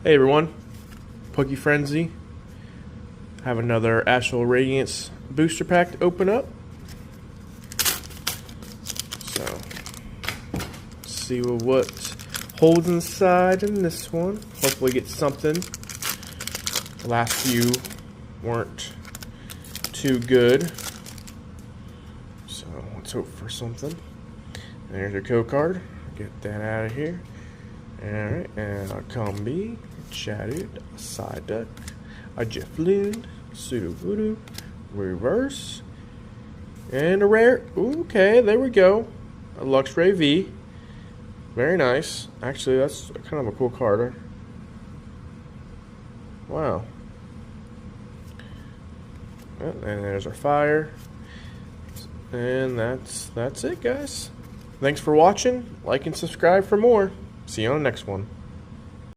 Hey everyone, Pokey Frenzy. Have another Astral Radiance booster pack to open up. So, let's see what holds inside in this one. Hopefully get something. The last few weren't too good. So, let's hope for something. There's your code card. Get that out of here. Alright, and a Combi, Chatted, a Psyduck, a Jefflin, Pseudo Voodoo, Reverse, and a rare. Okay, there we go. A Luxray V. Very nice. Actually, that's kind of a cool card. Wow. And there's our fire. And that's it, guys. Thanks for watching. Like and subscribe for more. See you on the next one.